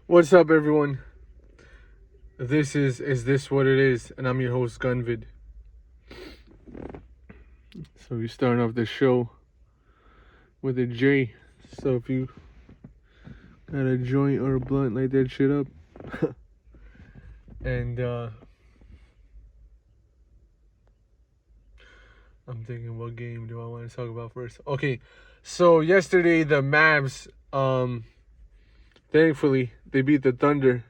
What's up, everyone? This is this what it is, and I'm your host Gunvid. So we're starting off the show with a J. So if you got a joint or a blunt, light that shit up. And I'm thinking, what game do I want to talk about first? Okay, so yesterday the Mavs, thankfully they beat the Thunder.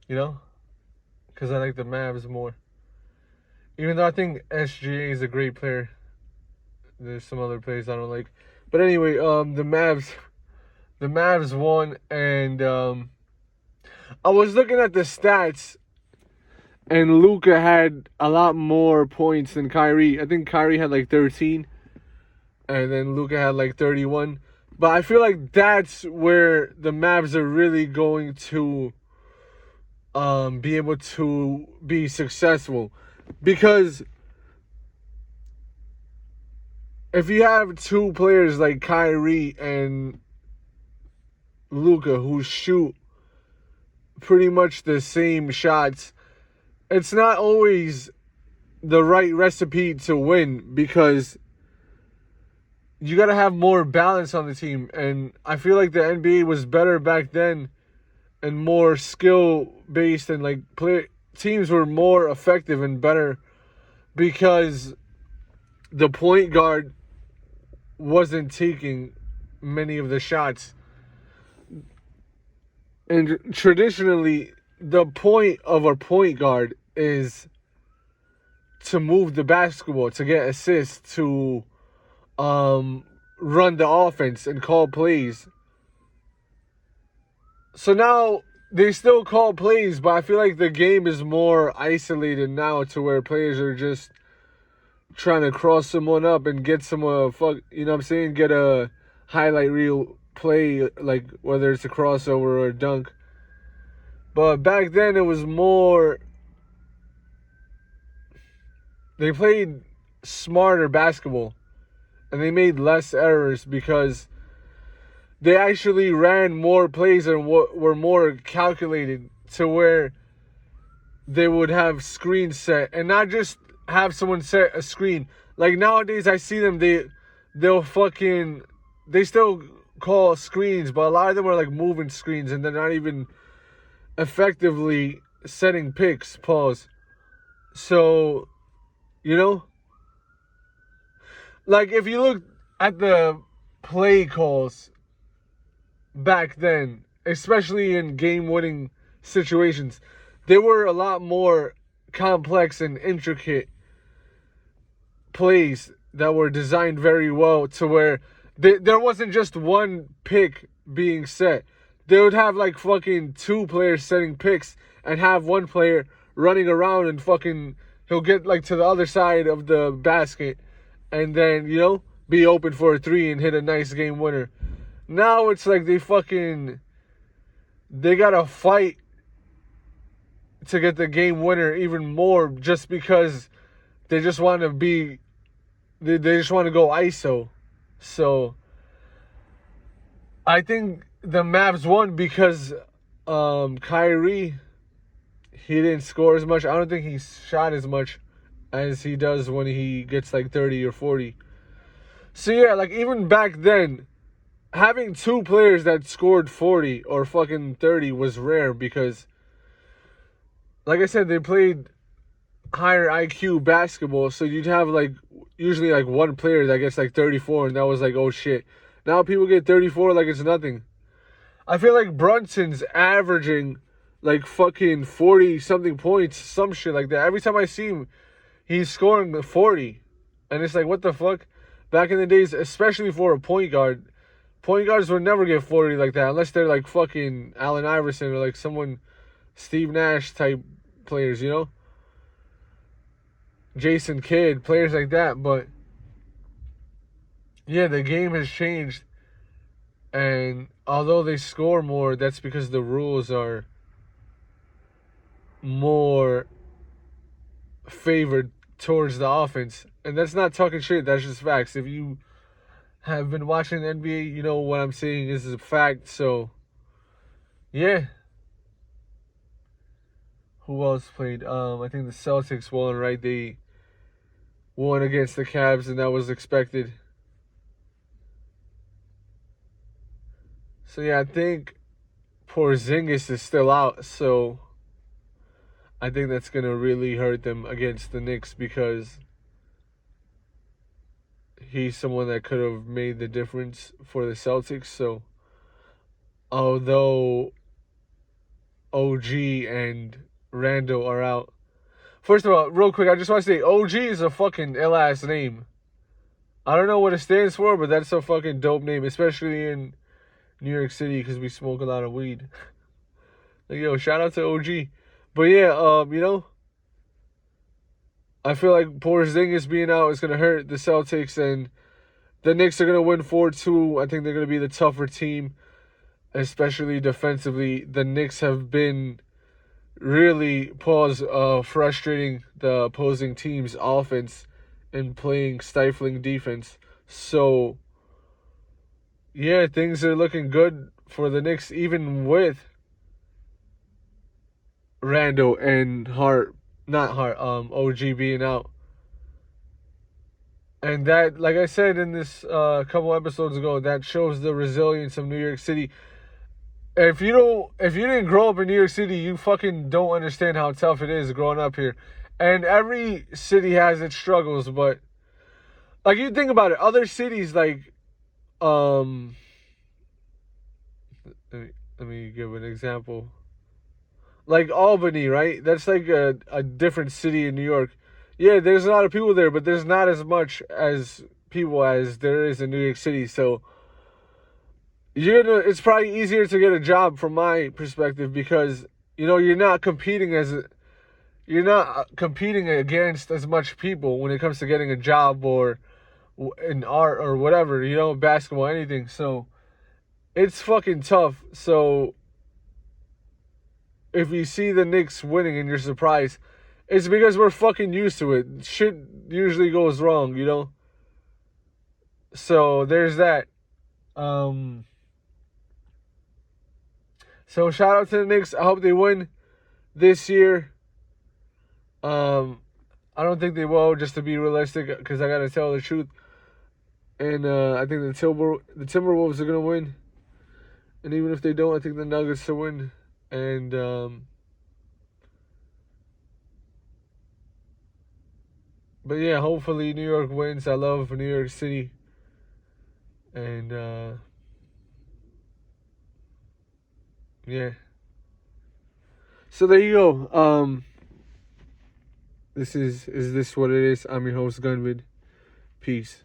You know, because I like the Mavs more. Even though I think SGA is a great player, there's some other players I don't like. But anyway, the Mavs won, and I was looking at the stats, and Luka had a lot more points than Kyrie. I think Kyrie had like 13, and then Luka had like 31. But I feel like that's where the Mavs are really going to be able to be successful, because if you have two players like Kyrie and Luka who shoot pretty much the same shots, it's not always the right recipe to win, because you got to have more balance on the team. And I feel like the NBA was better back then and more skill based, and like teams were more effective and better because the point guard wasn't taking many of the shots. And traditionally, the point of a point guard is to move the basketball, to get assists, to run the offense and call plays. So now they still call plays, but I feel like the game is more isolated now, to where players are just trying to cross someone up and get some get a highlight reel play, like whether it's a crossover or a dunk. But back then it was more, they played smarter basketball and they made less errors because they actually ran more plays and were more calculated, to where they would have screens set and not just have someone set a screen. Like nowadays I see them, they still call screens, but a lot of them are like moving screens and they're not even effectively setting picks. Pause. So, like if you look at the play calls back then, especially in game-winning situations, they were a lot more complex and intricate plays that were designed very well, to where there wasn't just one pick being set. They would have like fucking two players setting picks and have one player running around and he'll get like to the other side of the basket and then, be open for a three and hit a nice game winner. Now it's like they gotta fight to get the game winner even more, just because they just want to they just want to go ISO. So I think the Mavs won because Kyrie, he didn't score as much. I don't think he shot as much as he does when he gets like 30 or 40. So yeah, like even back then, having two players that scored 40 or fucking 30 was rare, because like I said, they played higher IQ basketball, so you'd have like usually like one player that gets like 34, and that was like, oh shit. Now people get 34 like it's nothing. I feel like Brunson's averaging like fucking 40 something points, some shit like that. Every time I see him, he's scoring 40. And it's like, what the fuck? Back in the days, especially for a point guard, point guards would never get 40 like that unless they're like fucking Allen Iverson or like someone, Steve Nash type players, Jason Kidd, players like that. But yeah, the game has changed, and although they score more, that's because the rules are more favored towards the offense. And that's not talking shit, that's just facts. If you have been watching the NBA, you know what I'm saying is a fact. So Yeah. Who else played? I think the Celtics won, right? They won against the Cavs, and that was expected. So yeah, I think Porzingis is still out, so I think that's gonna really hurt them against the Knicks because he's someone that could have made the difference for the Celtics. So although OG and Randall are out. First of all, real quick, I just want to say OG is a fucking ill ass name. I don't know what it stands for, but that's a fucking dope name, especially in New York City because we smoke a lot of weed. Like, yo, shout out to OG. But yeah, I feel like Porzingis being out is gonna hurt the Celtics, and the Knicks are gonna win 4-2. I think they're gonna be the tougher team, especially defensively. The Knicks have been really frustrating the opposing team's offense and playing stifling defense. So yeah, things are looking good for the Knicks, even with Randall and OG being out. And that, like I said in this couple episodes ago, that shows the resilience of New York City. If you didn't grow up in New York City, you fucking don't understand how tough it is growing up here. And every city has its struggles, but like you think about it, other cities like um let me give an example. Like Albany, right? That's like a different city in New York. Yeah, there's a lot of people there, but there's not as much as people as there is in New York City. So it's probably easier to get a job from my perspective because you're not competing against as much people when it comes to getting a job or in art or whatever, basketball, anything. So it's fucking tough. So if you see the Knicks winning and you're surprised, it's because we're fucking used to it. Shit usually goes wrong. So there's that. So shout out to the Knicks. I hope they win this year. I don't think they will, just to be realistic, because I gotta tell the truth. And I think the Timberwolves are gonna win. And even if they don't, I think the Nuggets will win. And but yeah, hopefully New York wins. I love New York City. And yeah. So there you go. This is this what it is? I'm your host Gunvid. Peace.